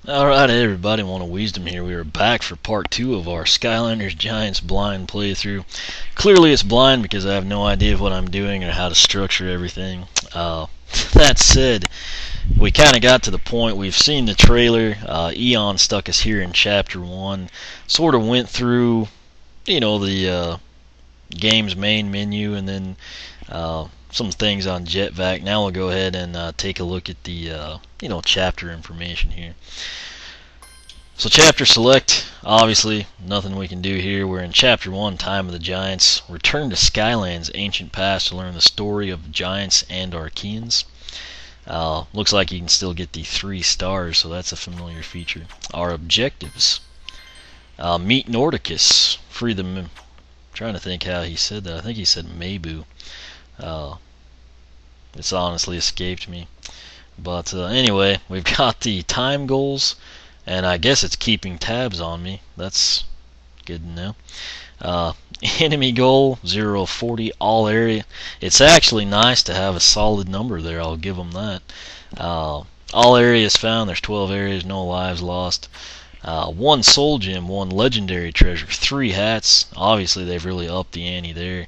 Alright everybody, One of Wisdom here. We are back for part 2 of our Skylanders Giants blind playthrough. Clearly it's blind because I have no idea of what I'm doing or how to structure everything. That said, we kind of got to the point, we've seen the trailer, Eon stuck us here in Chapter 1, sort of went through, the game's main menu and then some things on Jetvac. Now we'll go ahead and take a look at the chapter information here. So chapter select, obviously nothing we can do here. We're in chapter 1, Time of the Giants. Return to Skyland's ancient past to learn the story of giants and Archeans. Looks like you can still get the 3 stars, so that's a familiar feature. Our objectives: meet Nordicus, free the trying to think how he said that. I think he said Mabu. It's honestly escaped me. But anyway, we've got the time goals, and I guess it's keeping tabs on me. That's good to know. Enemy goal 040, all area. It's actually nice to have a solid number there, I'll give them that. All areas found, there's 12 areas, no lives lost. 1 soul gem, 1 legendary treasure, 3 hats. Obviously they've really upped the ante there.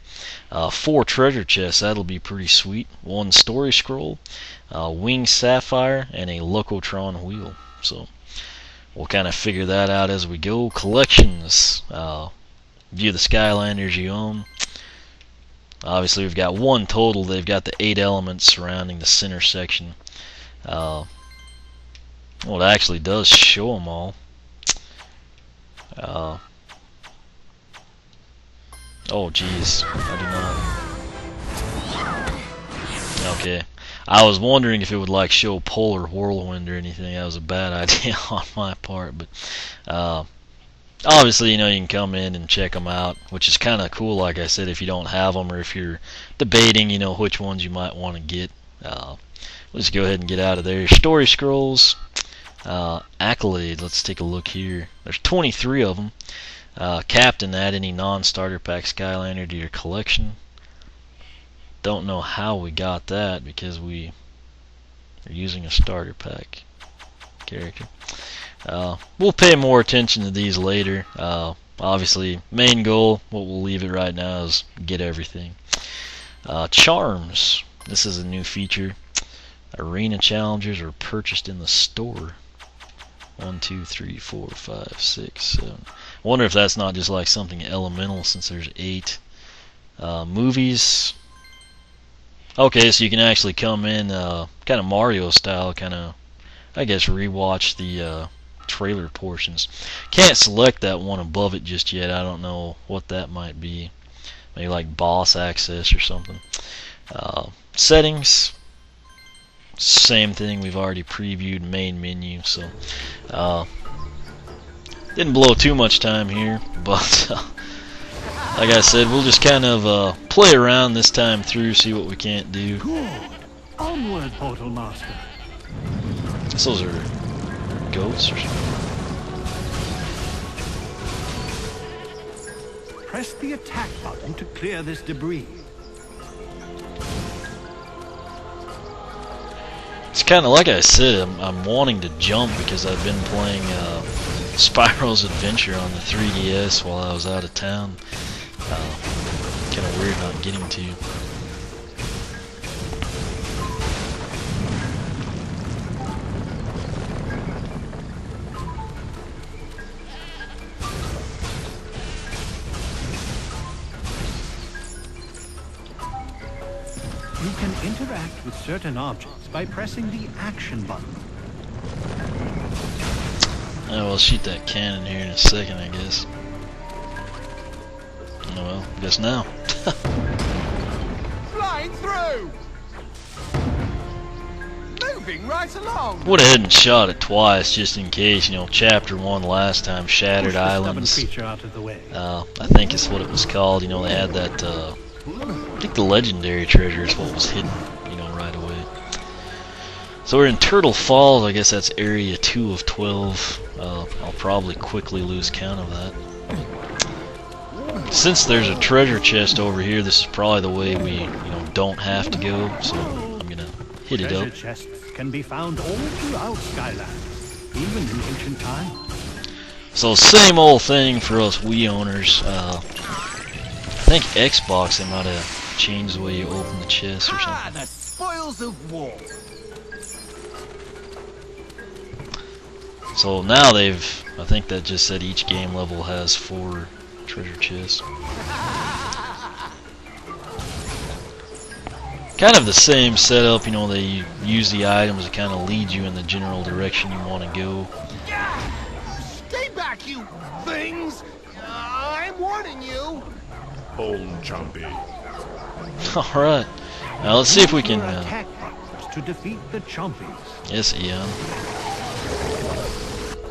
4 treasure chests, that'll be pretty sweet. 1 story scroll, winged sapphire, and a Locotron wheel. So we'll kind of figure that out as we go. Collections, view the Skylanders you own. Obviously we've got 1 total. They've got the 8 elements surrounding the center section. Well, it actually does show them all. Oh geez, I do not. Okay, I was wondering if it would like show polar whirlwind or anything. That was a bad idea on my part, but obviously you can come in and check them out, which is kind of cool. Like I said, if you don't have them or if you're debating which ones you might want to get, let's go ahead and get out of there. Story scrolls, accolades, let's take a look here. There's 23 of them. Captain, add any non-starter pack Skylander to your collection. Don't know how we got that because we are using a starter pack character. We'll pay more attention to these later. Obviously, main goal, what we'll leave it right now, is get everything. Charms, this is a new feature. Arena challengers are purchased in the store. 1, 2, 3, 4, 5, 6, 7. I wonder if that's not just like something elemental since there's 8. Movies. Okay, so you can actually come in kind of Mario style, kind of, I guess, rewatch the trailer portions. Can't select that one above it just yet. I don't know what that might be. Maybe like boss access or something. Settings. Same thing, we've already previewed main menu, so didn't blow too much time here, but like I said, we'll just kind of play around this time through, see what we can't do. Good. Onward, Portal Master. So those are goats or something. Press the attack button to clear this debris. It's kind of like I said, I'm wanting to jump because I've been playing Spyro's Adventure on the 3DS while I was out of town. Kind of weird not getting to. You can interact with certain objects by pressing the action button. We'll shoot that cannon here in a second, I guess. Oh well, I guess now. Flying through! Moving right along! Went ahead and shot it twice just in case, chapter 1 last time, Shattered Islands. Creature out of the way. I think it's what it was called. They had that, I think the legendary treasure is what was hidden, right away. So we're in Turtle Falls. I guess that's area 2 of 12. I'll probably quickly lose count of that. Since there's a treasure chest over here, this is probably the way we, don't have to go. So I'm gonna hit it up. Treasure chests can be found all throughout Skyland. even in ancient times. So same old thing for us Wii owners. I think Xbox, they might have changed the way you open the chest or Ah, something. the spoils of war. So now they've, I think that just said each game level has 4 treasure chests. Kind of the same setup, you know, they use the items to kind of lead you in the general direction you want to go. Stay back, you things! I'm warning you. Hold, Chompy. Alright, now let's see if we can... Your attack was to defeat the Chompies. Yes, Ian.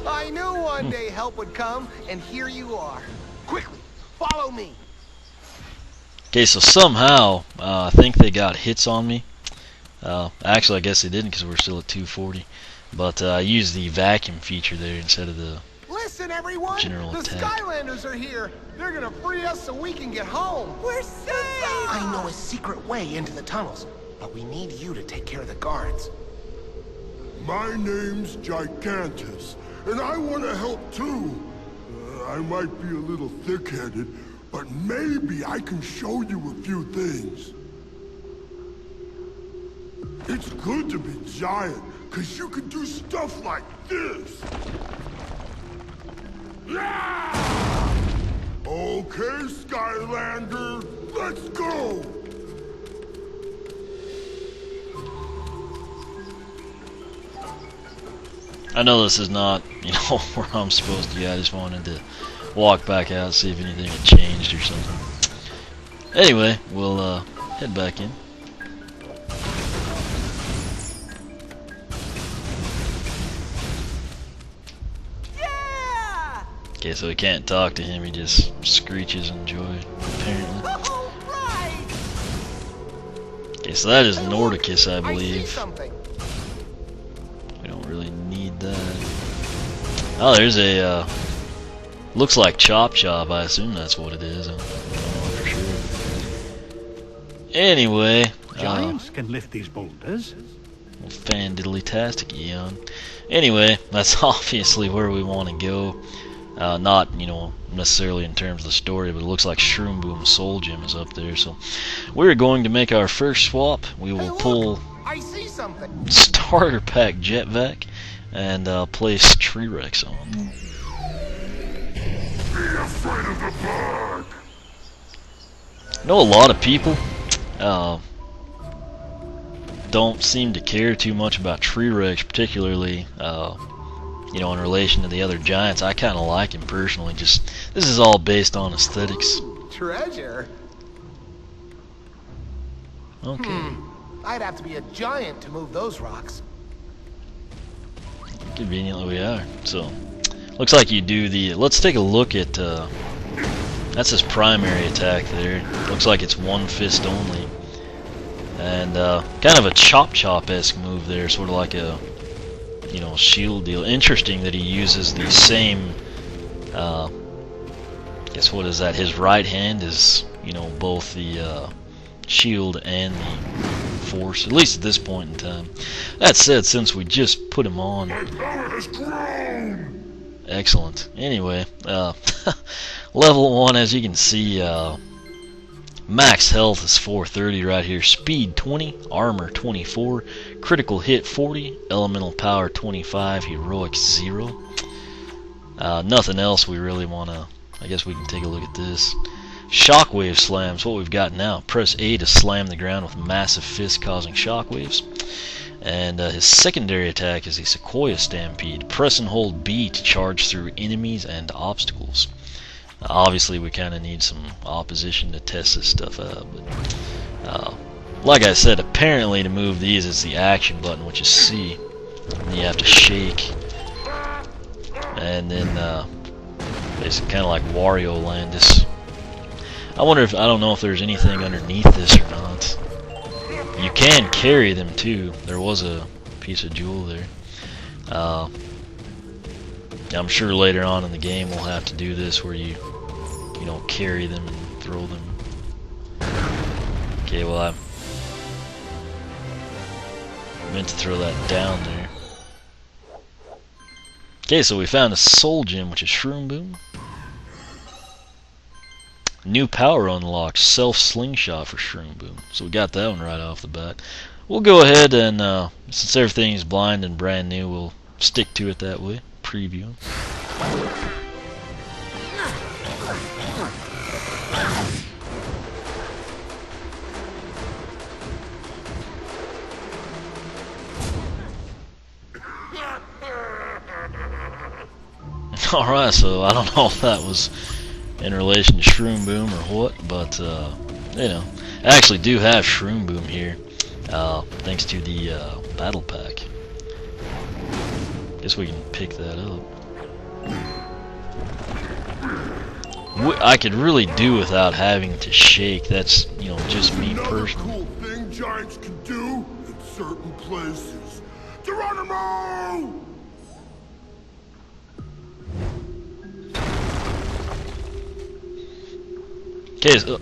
I knew one day help would come, and here you are. Quickly, follow me. Okay, so somehow, I think they got hits on me. Actually, I guess they didn't because we're still at 240. But I used the vacuum feature there instead of the... Listen, everyone. General the attack. Skylanders are here. They're gonna free us so we can get home. We're safe. I know a secret way into the tunnels, but we need you to take care of the guards. My name's Gigantus, and I want to help too. I might be a little thick-headed, but maybe I can show you a few things. It's good to be giant, because you can do stuff like this. Yeah! Okay, Skylander, let's go! I know this is not, you know, where I'm supposed to be. I just wanted to walk back out, see if anything had changed or something. Anyway, we'll head back in. Yeah! Okay, so we can't talk to him, he just screeches in joy, apparently. All right. Okay, so that is Hey, look, Nordicus, I I see believe. something. We don't really need that. Oh, there's a, looks like Chop Chop, I assume that's what it is. I don't know for sure. Anyway, Giants can lift these boulders. fan-diddly-tastic, Eon. Anyway, that's obviously where we want to go. Not, you know, necessarily in terms of the story, but it looks like Shroom Boom's Soul Gem is up there. So we're going to make our first swap. We Hey, will look, pull I see something. Starter Pack Jetvac and place Tree Rex on. Be afraid of the bug! I know a lot of people don't seem to care too much about Tree Rex, particularly you know, in relation to the other giants. I kind of like him personally. Just this is all based on aesthetics. Treasure. Okay, I'd have to be a giant to move those rocks. conveniently we are. So looks like you do the. Let's take a look at. That's his primary attack there. Looks like it's one fist only. And kind of a Chop Chop-esque move there, sort of like a, you know, shield deal. Interesting that he uses the same, guess what is that? His right hand is, you know, both the shield and the force, at least at this point in time. That said, since we just put him on, My power has grown! excellent. Anyway, level 1, as you can see, max health is 430 right here, speed 20, armor 24, critical hit 40, elemental power 25, heroic 0. Nothing else we really want to. I guess we can take a look at this. Shockwave slams, what we've got now. Press A to slam the ground with massive fists causing shockwaves. And his secondary attack is the Sequoia Stampede. Press and hold B to charge through enemies and obstacles. Obviously, we kind of need some opposition to test this stuff out. But like I said, apparently to move these, it's the action button, which is C. And you have to shake. And then basically kind of like Wario Landis. I wonder if, I don't know if there's anything underneath this or not. You can carry them too. There was a piece of jewel there. I'm sure later on in the game we'll have to do this where you know, carry them and throw them. Okay, well I meant to throw that down there. Okay, so we found a soul gem, which is Shroom Boom. New power unlocked, self slingshot for Shroom Boom. So we got that one right off the bat. We'll go ahead and, since everything is blind and brand new, we'll stick to it that way. Preview. Alright, so I don't know if that was in relation to Shroom Boom or what, but, you know, I actually do have Shroom Boom here, thanks to the battle pack. Guess we can pick that up. I could really do without having to shake. That's, you know, just me personally. Another cool thing giants can do in certain places. Geronimo! Okay, so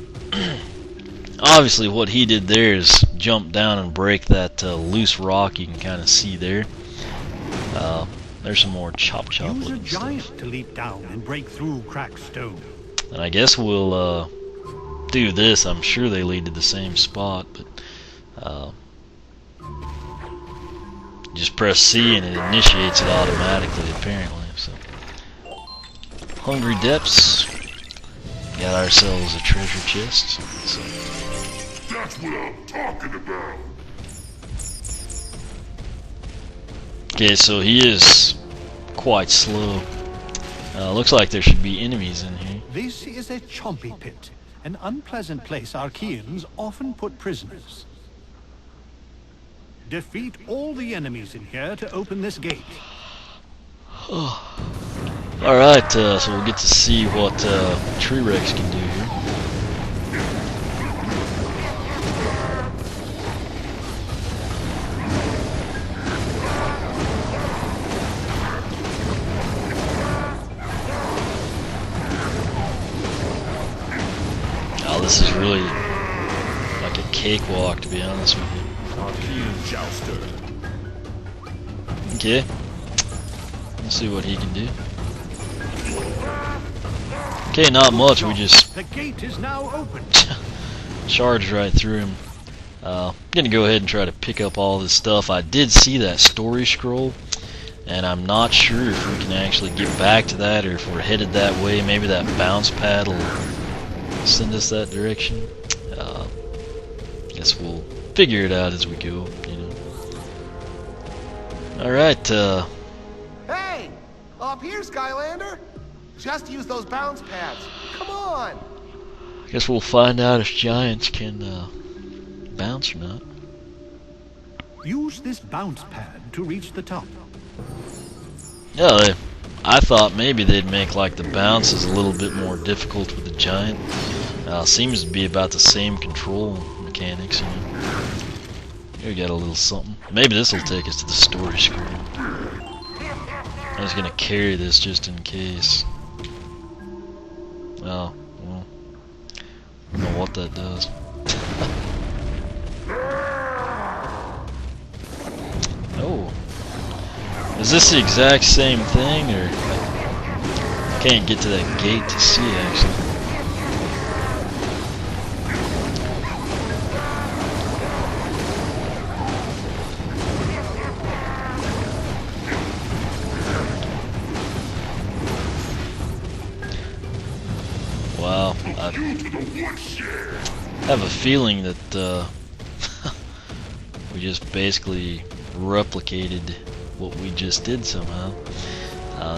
obviously what he did there is jump down and break that loose rock you can kind of see there. There's some more chop Use a looking giant stuff. to leap down and break through cracked stone. And I guess we'll do this. I'm sure they lead to the same spot, but just press C and it initiates it automatically apparently. So Hungry Depths. Got ourselves a treasure chest. So That's what I'm talking about. okay, so he is quite slow. Looks like there should be enemies in here. This is a chompy pit, an unpleasant place Archeans often put prisoners. Defeat all the enemies in here to open this gate. Alright, so we'll get to see what Tree Rex can do here. Oh, this is really like a cakewalk, to be honest with you. Okay. Let's see what he can do. Okay, not much. We just The gate is now open. charged right through him. Gonna go ahead and try to pick up all this stuff. I did see that story scroll, and I'm not sure if we can actually get back to that or if we're headed that way. Maybe that bounce pad will send us that direction. Guess we'll figure it out as we go, you know. Alright, Hey! Up here, Skylander! Just use those bounce pads. Come on! I guess we'll find out if giants can bounce or not. Use this bounce pad to reach the top. Yeah, I thought maybe they'd make like the bounces a little bit more difficult with the giant. Seems to be about the same control mechanics, you know. Here we got a little something. Maybe this will take us to the story screen. I was gonna carry this just in case. Oh, well, I don't know what that does. Oh, is this the exact same thing, or I can't get to that gate to see actually? Wow, I have a feeling that we just basically replicated what we just did somehow.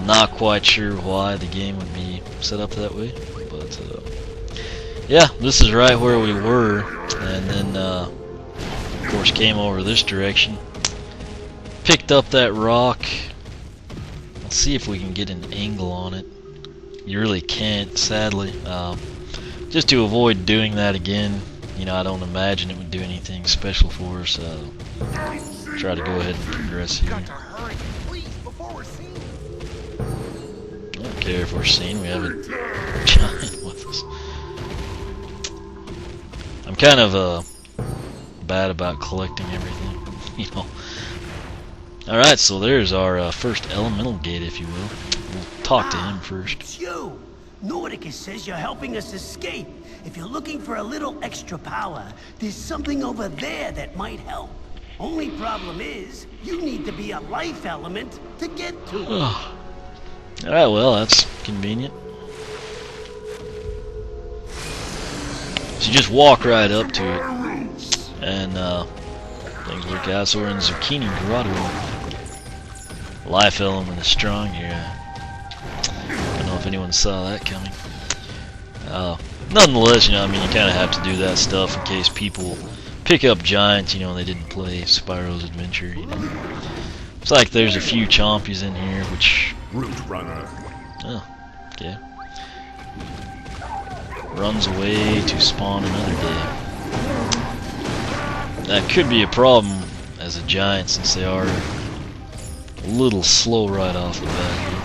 Not quite sure why the game would be set up that way, but yeah, this is right where we were, and then of course came over this direction, picked up that rock. Let's see if we can get an angle on it. You really can't, sadly. Just to avoid doing that again, you know, I don't imagine it would do anything special for us. Try to go ahead and progress here. Got to hurry, please, before we're seen. I don't care if we're seen, we have a giant with us. I'm kind of bad about collecting everything, you know. Alright, so there's our first elemental gate, if you will. We'll talk to him first. It's you! Nordicus says you're helping us escape. If you're looking for a little extra power, there's something over there that might help. Only problem is, you need to be a life element to get to it. Alright, well, that's convenient. So you just walk right up to it, and things work out. So we're in Zucchini Grotto. Life element is strong here. I don't know if anyone saw that coming. Nonetheless, you know, I mean, you kind of have to do that stuff in case people pick up giants, you know, and they didn't play Spyro's Adventure, you know. It's like there's a few chompies in here, which... Root runner. Oh, okay. Runs away to spawn another day. That could be a problem as a giant, since they are a little slow right off the bat here.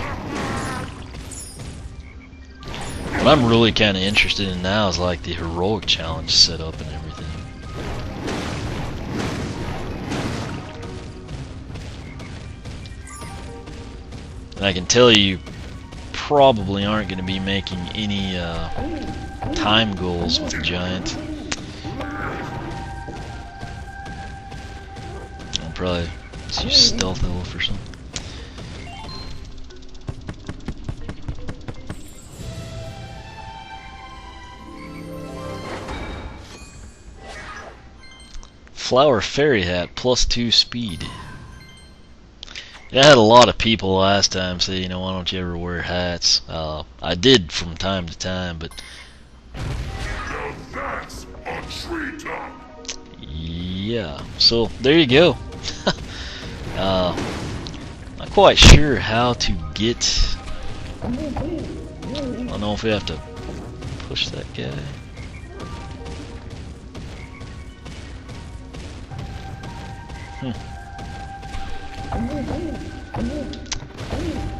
What I'm really kind of interested in now is like the heroic challenge setup and everything. And I can tell you probably aren't going to be making any time goals with Giant. I'll probably just use Stealth Elf or something. Flower Fairy Hat, +2 speed. Yeah, I had a lot of people last time say, you know, why don't you ever wear hats? I did from time to time, but... yeah, so there you go. Not quite sure how to get... I don't know if we have to push that guy. Well,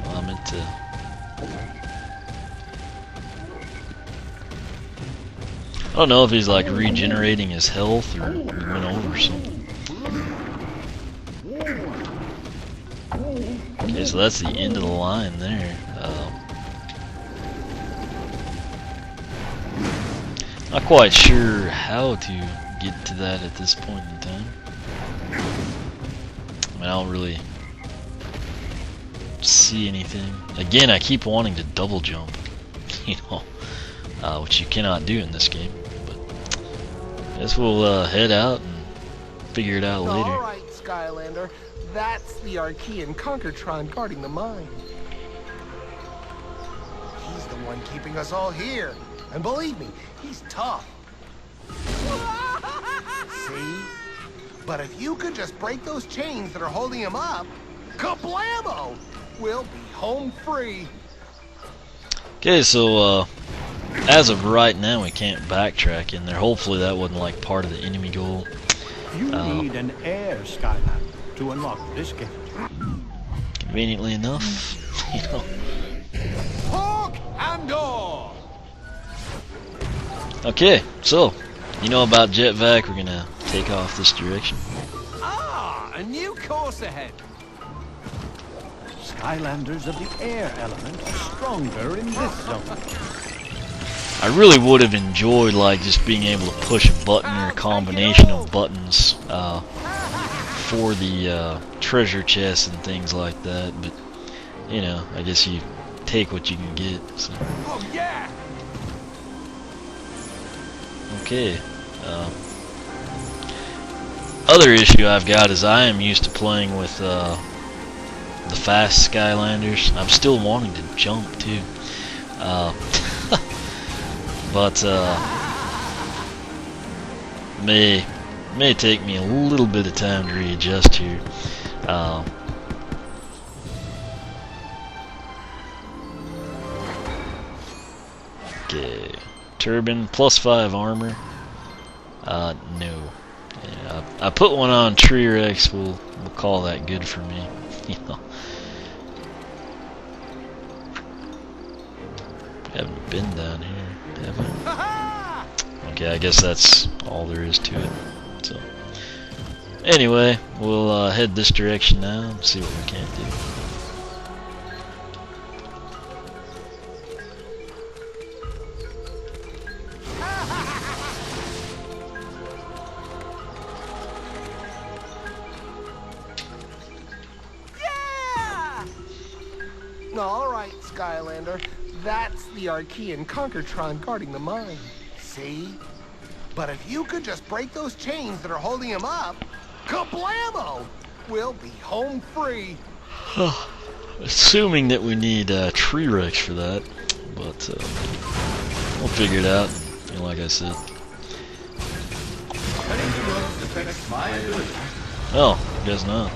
I meant to... I don't know if he's like regenerating his health or we went over something. Okay, so that's the end of the line there. Not quite sure how to get to that at this point in time. I don't really see anything. Again, I keep wanting to double jump, you know, which you cannot do in this game. But I guess we'll head out and figure it out later. Alright, Skylander. That's the Archean Conkertron guarding the mine. He's the one keeping us all here. And believe me, he's tough. See? But if you could just break those chains that are holding him up, kablamo! We'll be home free. Okay, so as of right now, we can't backtrack in there. Hopefully, that wasn't like part of the enemy goal. You need an air Skylander to unlock this gate. Conveniently enough, you know. Hawk and door! Okay, so you know about jetvac. We're gonna take off this direction. Ah, a new course ahead. Skylanders of the air element are stronger in this zone. I really would have enjoyed like just being able to push a button or a combination of buttons for the treasure chests and things like that, but you know, I guess you take what you can get. So. Oh yeah. Okay. Other issue I've got is I am used to playing with the fast Skylanders. I'm still wanting to jump too, but may take me a little bit of time to readjust here. Okay, Turbine +5 armor. No. Yeah, I put one on Tree Rex. We'll call that good for me. You know. Haven't been down here, have we? Okay, I guess that's all there is to it. So, Anyway, we'll head this direction now and see what we can do. All right, Skylander. That's the Archean Conkertron guarding the mine. See? But if you could just break those chains that are holding him up, kablamo! We'll be home free. Assuming that we need tree wrecks for that, but we'll figure it out. You know, like I said. Oh, guess not.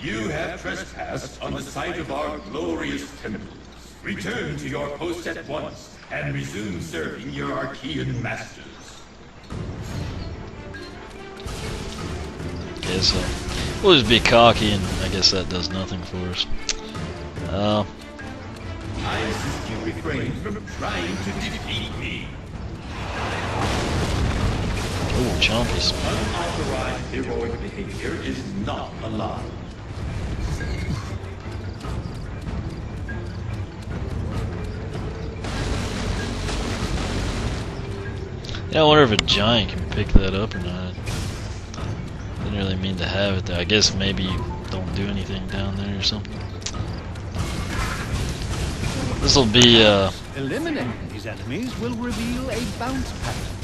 You have trespassed on the site of our glorious temples. Return to your post at once and resume serving your Archean masters. Guess we'll just be cocky, and I guess that does nothing for us. I insist you refrain from trying to defeat me. Oh, chompies. Unauthorized heroic behavior is not allowed. Yeah, I wonder if a giant can pick that up or not. Didn't really mean to have it there. I guess maybe you don't do anything down there or something. This will be Eliminating these enemies will reveal a bounce pattern.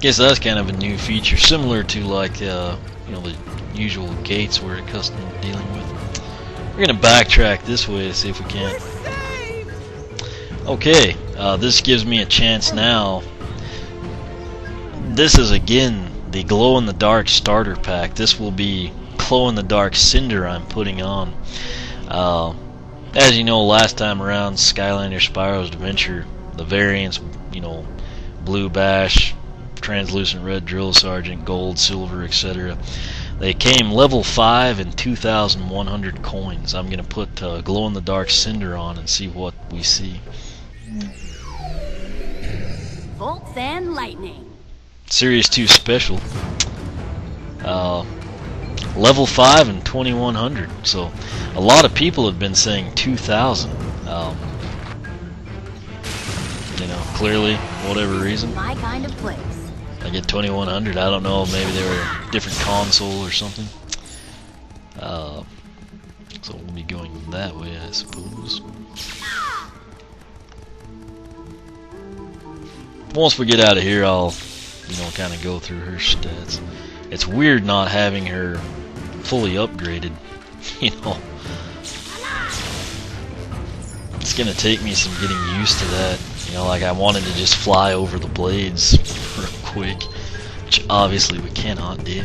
guess that's kind of a new feature, similar to like you know, the usual gates we're accustomed to dealing with. We're gonna backtrack this way to see if we can. Okay, this gives me a chance now. This is again the glow-in-the-dark starter pack. This will be glow-in-the-dark Cinder I'm putting on. As you know, last time around, Skylanders Spyro's Adventure, the variants, you know, Blue Bash, Translucent Red Drill Sergeant, Gold, Silver, etc. They came level 5 and 2,100 coins. I'm going to put glow-in-the-dark Cinder on and see what we see. Bolts and lightning. Series 2 special. Level 5 and 2,100. So a lot of people have been saying 2,000. You know, clearly, whatever reason. My kind of place. I get 2,100. I don't know. Maybe they were a different console or something. So we'll be going that way, I suppose. Once we get out of here, I'll, you know, kind of go through her stats. It's weird not having her fully upgraded, you know. It's gonna take me some getting used to that. You know, like I wanted to just fly over the blades real quick, which obviously we cannot do.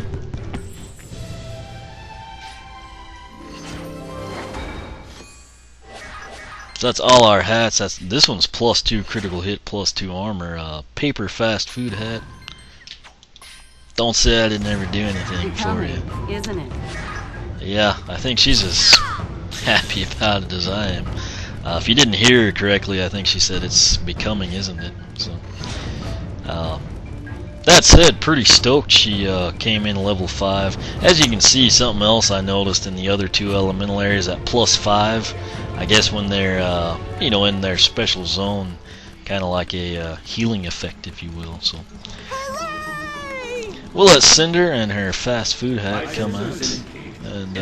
So that's all our hats. This one's +2 critical hit, +2 armor. Paper fast food hat. Don't say I didn't ever do anything for you. Isn't it? Yeah, I think she's as happy about it as I am. If you didn't hear her correctly, I think she said it's becoming, isn't it? So, that said, pretty stoked she came in level 5. As you can see, something else I noticed in the other two elemental areas at +5. I guess when they're, you know, in their special zone, kind of like a healing effect, if you will. So, we'll let Cinder and her fast food hat come out and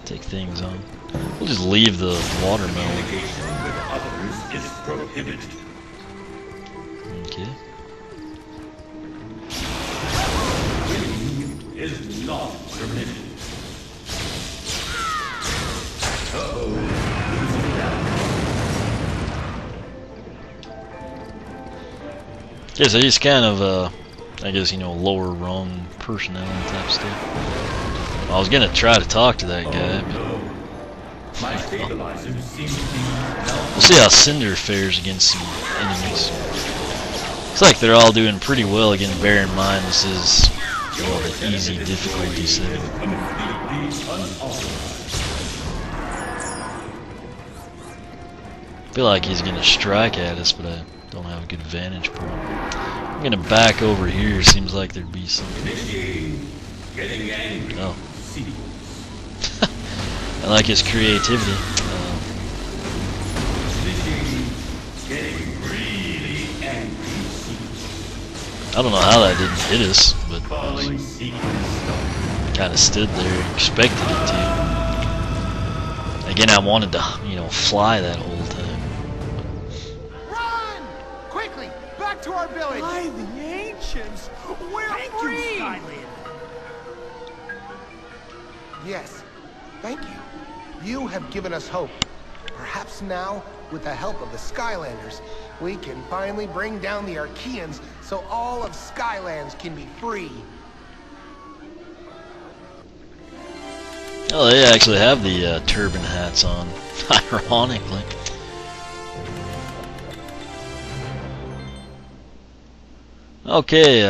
take things on. We'll just leave the watermelon. Okay. Is not permitted. Yeah, so he's kind of, I guess, you know, lower rung personality type stuff. I was gonna try to talk to that guy, but My stabilizers seem to be we'll see how Cinder fares against some enemies. Looks like they're all doing pretty well. Again, bear in mind this is, you know, the easy difficulty setting. completely unauthorized. feel like he's gonna strike at us, but I don't have a good vantage point. I'm gonna back over here. Seems like there'd be something. Getting angry. Oh. I like his creativity. Getting really angry. I don't know how that didn't hit us, but Falling secrets. kind of stood there and expected it to. Again, I wanted to, you know, fly that whole time. Run! Quickly, back to our village! By the ancients, we're free! Yes, thank you. You have given us hope. Perhaps now, with the help of the Skylanders, we can finally bring down the Archeans so all of Skylands can be free. Oh, they actually have the turban hats on, ironically. Okay,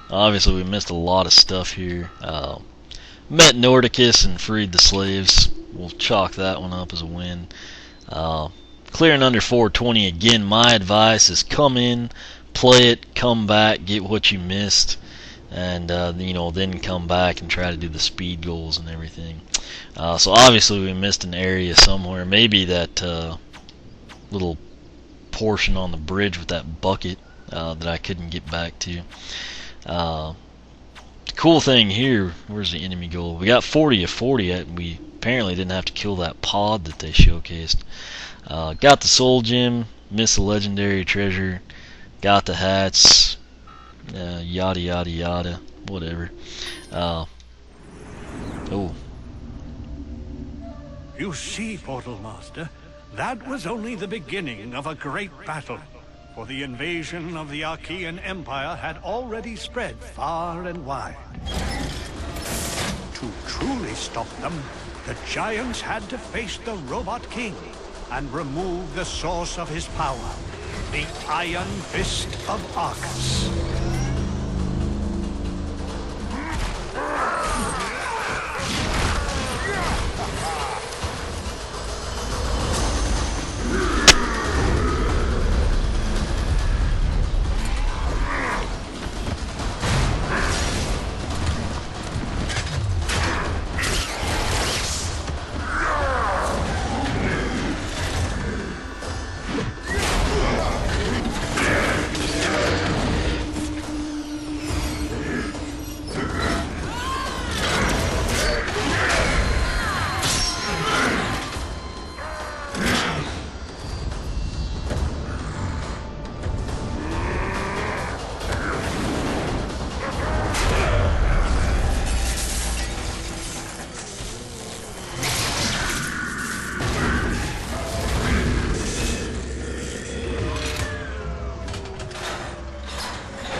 obviously we missed a lot of stuff here. Met Nordicus and freed the slaves. We'll chalk that one up as a win. Clearing under 420 again. My advice is come in, play it, come back, get what you missed, and you know, then come back and try to do the speed goals and everything. So obviously we missed an area somewhere. Maybe that little portion on the bridge with that bucket that I couldn't get back to. The cool thing here, where's the enemy goal? We got 40 of 40. We apparently didn't have to kill that pod that they showcased. Got the soul gem, missed the legendary treasure, got the hats, yada yada yada, whatever. Oh. You see, Portal Master, that was only the beginning of a great battle. For the invasion of the Archean Empire had already spread far and wide. To truly stop them, the giants had to face the Robot King and remove the source of his power, the Iron Fist of Arcus.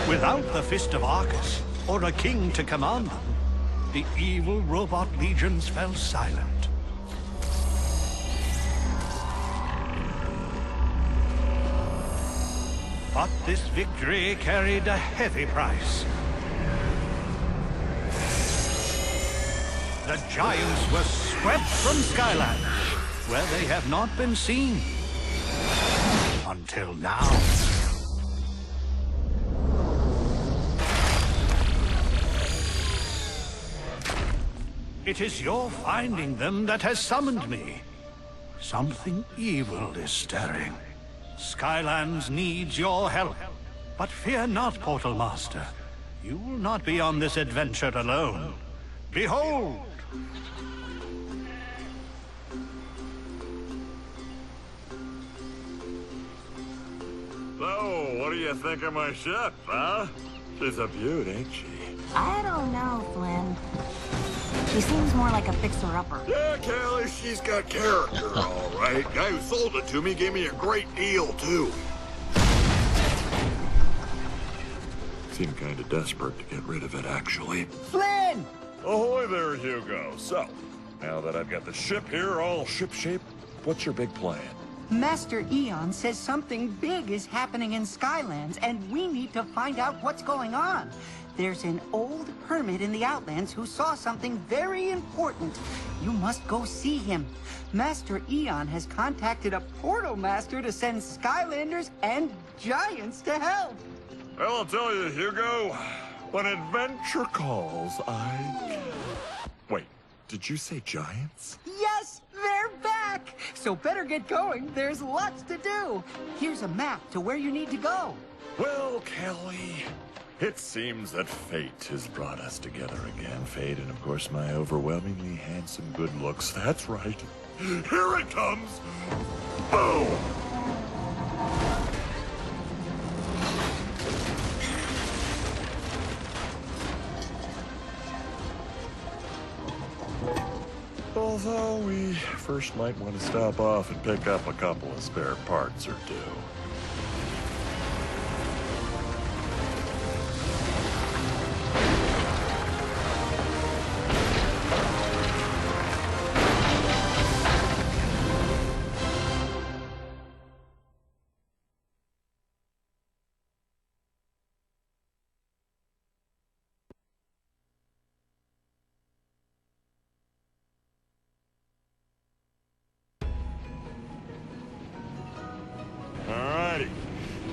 Without the Fist of Arcus, or a king to command them, the evil robot legions fell silent. But this victory carried a heavy price. The giants were swept from Skyland, where they have not been seen. Until now. It is your finding them that has summoned me. Something evil is stirring. Skylands needs your help. But fear not, Portal Master. You will not be on this adventure alone. Behold! So, what do you think of my ship, huh? She's a beaut, ain't she? I don't know, Flynn. She seems more like a fixer-upper. Yeah, Callie, she's got character, all right. Guy who sold it to me gave me a great deal, too. Seemed kind of desperate to get rid of it, actually. Flynn! Ahoy there, Hugo. So, now that I've got the ship here all ship-shape, what's your big plan? Master Eon says something big is happening in Skylands, and we need to find out what's going on. There's an old hermit in the Outlands who saw something very important. You must go see him. Master Eon has contacted a portal master to send Skylanders and giants to help. Well, I'll tell you, Hugo, when adventure calls, Wait, did you say giants? Yes, they're back! So better get going. There's lots to do. Here's a map to where you need to go. Well, Kelly, it seems that fate has brought us together again. Fate and, of course, my overwhelmingly handsome good looks. That's right. Here it comes! Boom! Although we first might want to stop off and pick up a couple of spare parts or two. Alrighty.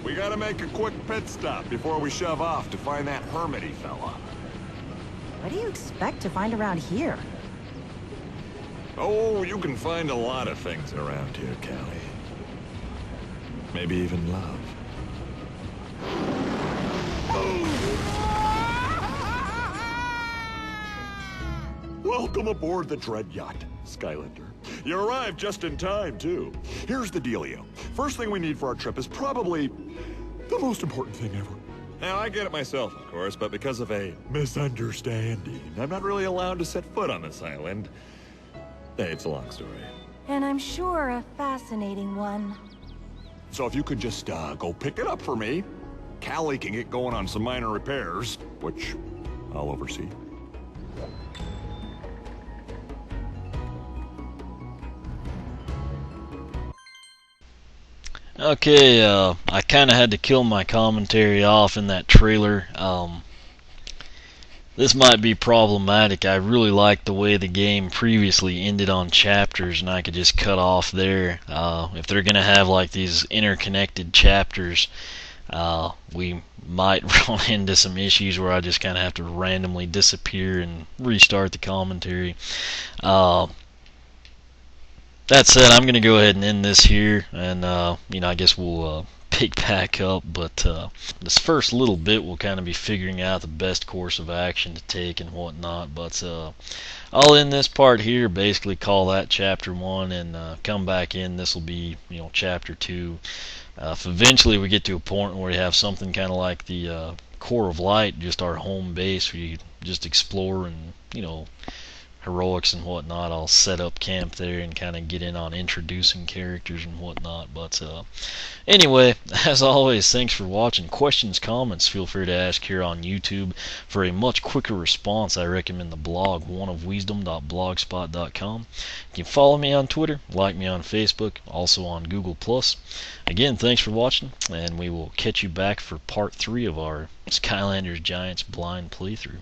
We gotta make a quick pit stop before we shove off to find that hermity fella. What do you expect to find around here? Oh, you can find a lot of things around here, Callie. Maybe even love. Welcome aboard the Dread Yacht, Skylander. You arrived just in time, too. Here's the dealio. First thing we need for our trip is probably the most important thing ever. Now, I get it myself, of course, but because of a misunderstanding, I'm not really allowed to set foot on this island. Hey, it's a long story. And I'm sure a fascinating one. So if you could just, go pick it up for me, Callie can get going on some minor repairs, which I'll oversee. Okay, I kind of had to kill my commentary off in that trailer. This might be problematic. I really liked the way the game previously ended on chapters, and I could just cut off there. If they're going to have like these interconnected chapters, we might run into some issues where I just kind of have to randomly disappear and restart the commentary. That said, I'm going to go ahead and end this here, and I guess we'll pick back up, but this first little bit we'll kind of be figuring out the best course of action to take and whatnot, but I'll end this part here, basically call that chapter 1, and come back in. This will be, chapter 2. If eventually we get to a point where we have something kind of like the Core of Light, just our home base, where you just explore and, heroics and whatnot, I'll set up camp there and kind of get in on introducing characters and whatnot. But anyway, as always, thanks for watching. Questions, comments, feel free to ask here on YouTube. For a much quicker response, I recommend the blog oneofwisdom.blogspot.com. You can follow me on Twitter, like me on Facebook, also on Google+. Again, thanks for watching, and we will catch you back for part 3 of our Skylanders Giants blind playthrough.